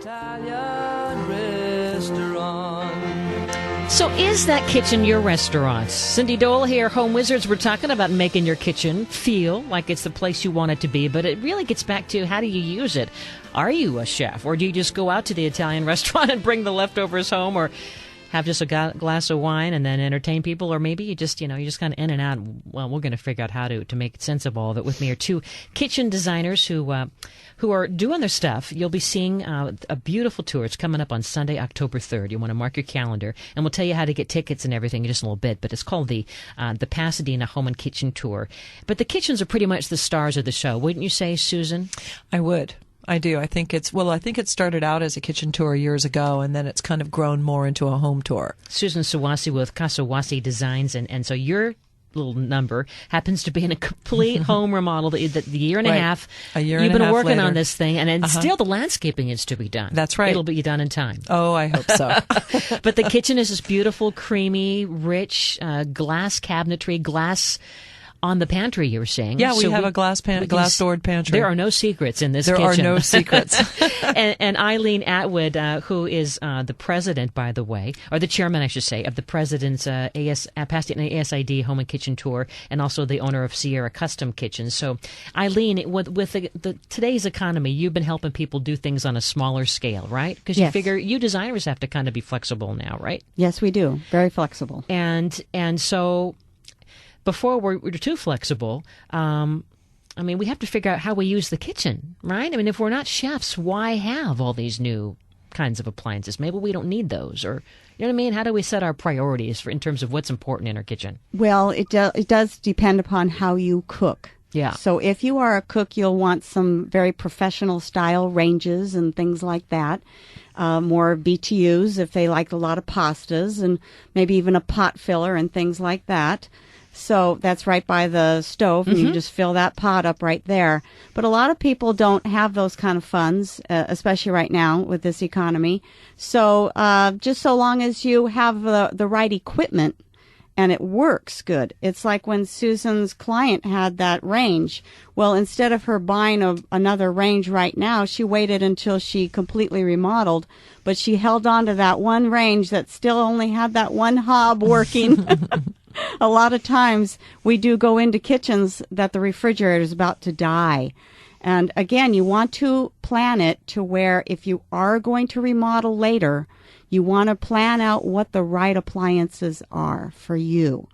Italian restaurant. So is that kitchen your restaurant? Cindy Dole here, Home Wizards. We're talking about making your kitchen feel like it's the place you want it to be, but it really gets back to how do you use it? Are you a chef, or do you just go out to the Italian restaurant and bring the leftovers home, or have just a glass of wine and then entertain people, or maybe you just, you're just kind of in and out. Well, we're going to figure out how to make sense of all of it. With me are two kitchen designers who are doing their stuff. You'll be seeing a beautiful tour. It's coming up on Sunday, October 3rd. You want to mark your calendar, and we'll tell you how to get tickets and everything in just a little bit. But it's called the Pasadena Home and Kitchen Tour. But the kitchens are pretty much the stars of the show, wouldn't you say, Susan? I would. I do. I think it started out as a kitchen tour years ago, and then it's kind of grown more into a home tour. Susan Sawasi with Kasawasi Designs, and so your little number happens to be in a complete home remodel that the year and a half. A year you've and a half been working later. on this thing, and still the landscaping is to be done. That's right. It'll be done in time. Oh, I hope so. But the kitchen is this beautiful, creamy, rich glass cabinetry, glass on the pantry, you were saying. Yeah, we have a glass-doored pantry. There are no secrets in this kitchen. kitchen. There are no secrets. and Eileen Atwood, who is the president, by the way, or the chairman, I should say, of the president's Pasadena ASID Home and Kitchen Tour, and also the owner of Sierra Custom Kitchens. So, Eileen, with today's economy, you've been helping people do things on a smaller scale, right? Because you figure you designers have to kind of be flexible now, right? Yes, we do. Very flexible. And so, before we're too flexible, we have to figure out how we use the kitchen, right? I mean, if we're not chefs, why have all these new kinds of appliances? Maybe we don't need those, or, you know what I mean? How do we set our priorities in terms of what's important in our kitchen? Well, it does depend upon how you cook. Yeah. So if you are a cook, you'll want some very professional style ranges and things like that. More BTUs if they like a lot of pastas, and maybe even a pot filler and things like that. So that's right by the stove, and you just fill that pot up right there. But a lot of people don't have those kind of funds, especially right now with this economy. So just so long as you have the right equipment and it works good. It's like when Susan's client had that range. Well, instead of her buying another range right now, she waited until she completely remodeled, but she held on to that one range that still only had that one hob working. A lot of times we do go into kitchens that the refrigerator is about to die. And again, you want to plan it to where if you are going to remodel later, you want to plan out what the right appliances are for you.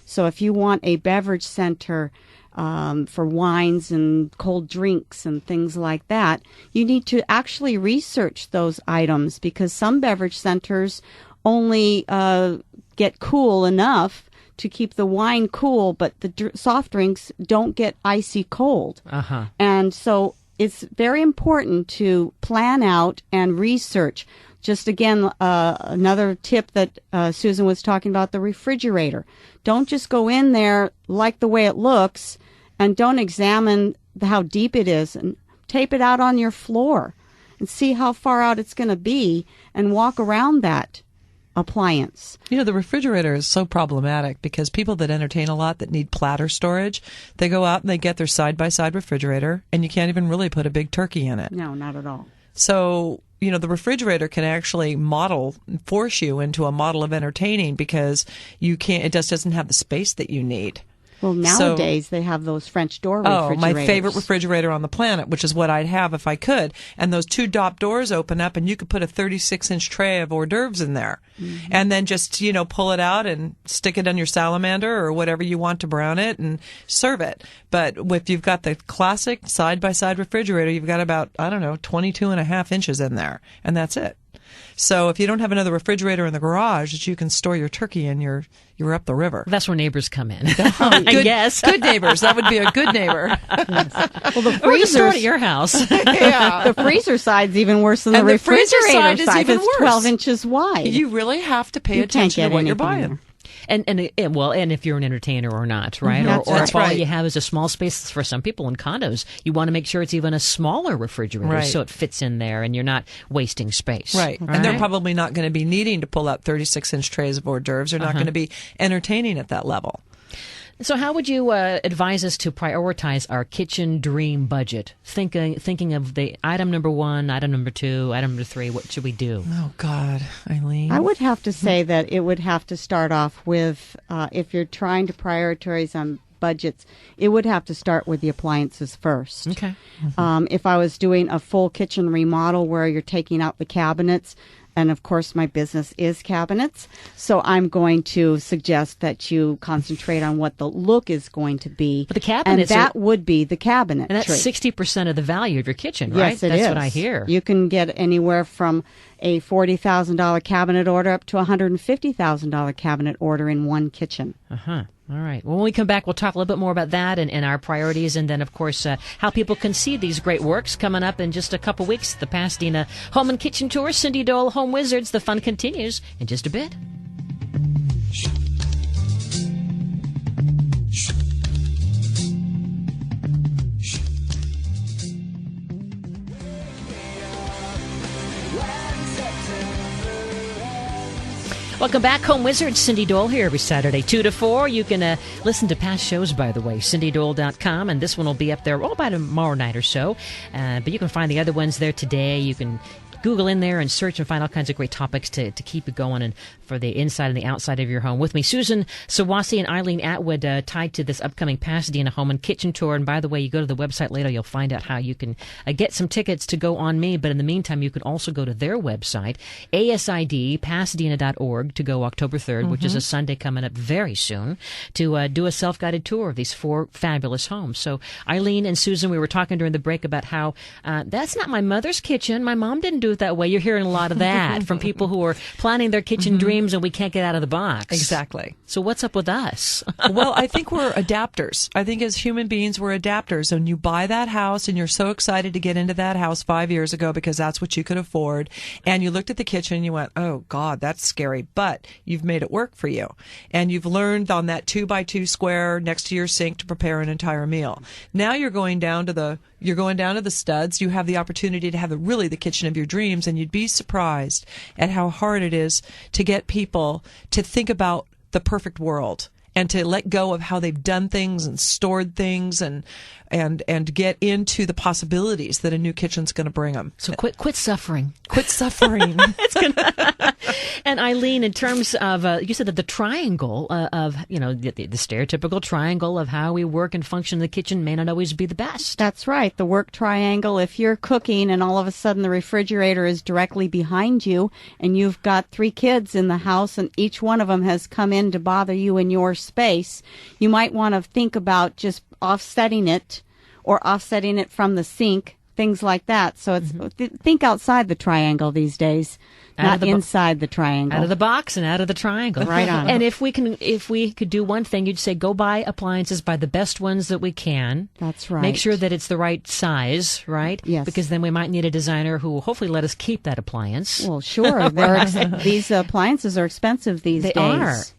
So if you want a beverage center for wines and cold drinks and things like that, you need to actually research those items, because some beverage centers only get cool enough to keep the wine cool, but the soft drinks don't get icy cold. And so it's very important to plan out and research. Just again, another tip that Susan was talking about, the refrigerator. Don't just go in there, like the way it looks, and don't examine how deep it is, and tape it out on your floor and see how far out it's going to be, and walk around that appliance. The refrigerator is so problematic because people that entertain a lot that need platter storage, they go out and they get their side-by-side refrigerator, and you can't even really put a big turkey in it. No, not at all. So, the refrigerator can actually force you into a model of entertaining, because it just doesn't have the space that you need. Well, nowadays they have those French door refrigerators. Oh, my favorite refrigerator on the planet, which is what I'd have if I could. And those two top doors open up, and you could put a 36-inch tray of hors d'oeuvres in there. And then just, pull it out and stick it on your salamander or whatever you want to brown it and serve it. But if you've got the classic side-by-side refrigerator, you've got about, 22 and a half inches in there. And that's it. So if you don't have another refrigerator in the garage that you can store your turkey in, you're up the river. That's where neighbors come in. I guess. Good neighbors. That would be a good neighbor. Well, the Or just store it freezer at your house. Yeah. the freezer side's even worse than And the the freezer refrigerator side is even It's worse. 12 inches wide. You really have to pay You can't attention get to what you're anything in buying. there. And if you're an entertainer or not, right? That's Or if all right. you have is a small space. For some people in condos, you want to make sure it's even a smaller refrigerator, Right. so it fits in there and you're not wasting space. Right. And they're probably not going to be needing to pull out 36-inch trays of hors d'oeuvres. They're not going to be entertaining at that level. So how would you advise us to prioritize our kitchen dream budget? Thinking of the item number 1, item number 2, item number 3, what should we do? Oh, God, Eileen. I would have to say that it would have to start off with, if you're trying to prioritize on budgets, it would have to start with the appliances first. Okay. If I was doing a full kitchen remodel where you're taking out the cabinets, and of course my business is cabinets, so I'm going to suggest that you concentrate on what the look is going to be. But the cabinets and that would be the cabinetry. And that's 60% of the value of your kitchen, right? Yes, it that's is. what I hear. You can get anywhere from a $40,000 cabinet order up to a $150,000 cabinet order in one kitchen. Uh-huh. All right. Well, when we come back, we'll talk a little bit more about that and our priorities, and then, of course, how people can see these great works coming up in just a couple weeks. The Pasadena Home and Kitchen Tour, Cindy Dole, Home Wizards. The fun continues in just a bit. Welcome back, Home Wizards. Cindy Dole here every Saturday, 2 to 4. You can listen to past shows, by the way, cindydole.com, and this one will be up there by tomorrow night or so. But you can find the other ones there today. You can Google in there and search and find all kinds of great topics to keep it going and for the inside and the outside of your home. With me, Susan Sawasi and Eileen Atwood, tied to this upcoming Pasadena Home and Kitchen Tour. And by the way, you go to the website later, you'll find out how you can get some tickets to go on me. But in the meantime, you can also go to their website, asidpasadena.org, to go October 3rd, which is a Sunday coming up very soon, to do a self-guided tour of these 4 fabulous homes. So Eileen and Susan, we were talking during the break about how that's not my mother's kitchen. My mom didn't do it that way. You're hearing a lot of that from people who are planning their kitchen dreams and we can't get out of the box. Exactly. So what's up with us? Well, I think we're adapters. I think as human beings, we're adapters. And you buy that house and you're so excited to get into that house 5 years ago because that's what you could afford. And you looked at the kitchen and you went, oh, God, that's scary. But you've made it work for you. And you've learned on that 2x2 square next to your sink to prepare an entire meal. Now you're going down to the studs. You have the opportunity to have the kitchen of your dreams, and you'd be surprised at how hard it is to get people to think about the perfect world and to let go of how they've done things and stored things and get into the possibilities that a new kitchen's going to bring them. So quit suffering. Quit suffering. And Eileen, in terms of, you said that the triangle of, the stereotypical triangle of how we work and function in the kitchen may not always be the best. That's right. The work triangle, if you're cooking and all of a sudden the refrigerator is directly behind you and you've got 3 kids in the house and each one of them has come in to bother you in your space, you might want to think about just offsetting it from the sink, things like that. So it's think outside the triangle these days, not inside the triangle. Out of the box and out of the triangle. Right on. And if we could do one thing, you'd say go buy appliances, buy the best ones that we can. That's right. Make sure that it's the right size, right? Yes. Because then we might need a designer who will hopefully let us keep that appliance. Well, sure. These appliances are expensive these days.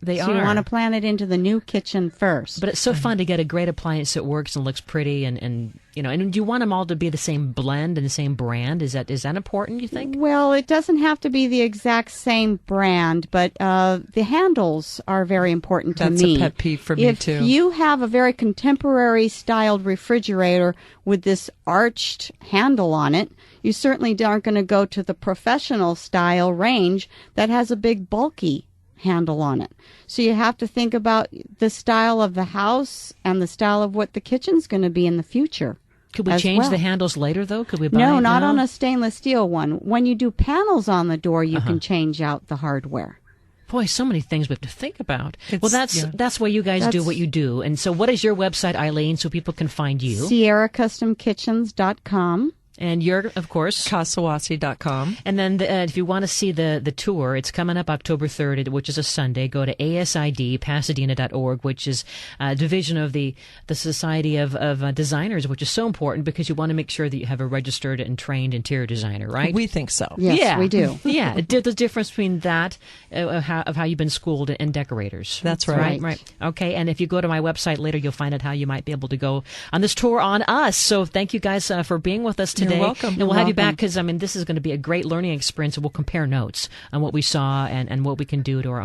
They are. So you want to plan it into the new kitchen first. But it's so fun to get a great appliance that works and looks pretty and do you want them all to be the same blend and the same brand? Is that important, you think? Well, it doesn't have to be the exact same brand, but the handles are very important to me. That's a pet peeve for me, too. If you have a very contemporary styled refrigerator with this arched handle on it, you certainly aren't going to go to the professional style range that has a big bulky handle on it. So you have to think about the style of the house and the style of what the kitchen's going to be in the future. Could we change the handles later, though? Could we buy No, not on a stainless steel one. When you do panels on the door, you can change out the hardware. Boy, so many things we have to think about. That's why you guys do what you do. And so what is your website, Eileen, so people can find you? SierraCustomKitchens.com. And you're, of course, Kasawasi.com. And then if you want to see the tour, it's coming up October 3rd, which is a Sunday. Go to asidpasadena.org, which is a division of the Society of Designers, which is so important because you want to make sure that you have a registered and trained interior designer, right? We think so. Yes, we do. Yeah, the difference between that of how you've been schooled and decorators. That's right. Right. Okay, and if you go to my website later, you'll find out how you might be able to go on this tour on us. So thank you guys for being with us today. You're welcome. And we'll have you back because, this is going to be a great learning experience, and we'll compare notes on what we saw and what we can do to our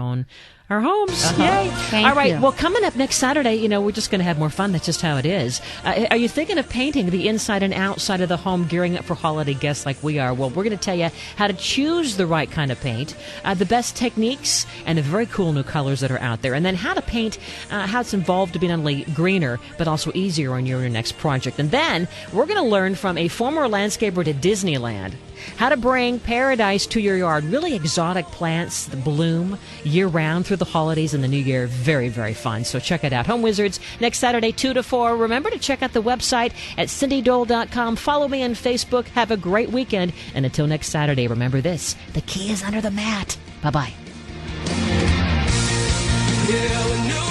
our homes. Yay. Thank All right. you. Well, coming up next Saturday, we're just going to have more fun. That's just how it is. Are you thinking of painting the inside and outside of the home, gearing up for holiday guests like we are? Well, we're going to tell you how to choose the right kind of paint, the best techniques, and the very cool new colors that are out there. And then how to paint, how it's involved to be not only greener, but also easier on your next project. And then we're going to learn from a former landscaper to Disneyland how to bring paradise to your yard. Really exotic plants that bloom year-round through the holidays and the new year. Very, very fun. So check it out. Home Wizards, next Saturday, 2 to 4. Remember to check out the website at cindydole.com. Follow me on Facebook. Have a great weekend. And until next Saturday, remember this. The key is under the mat. Bye-bye. Yeah,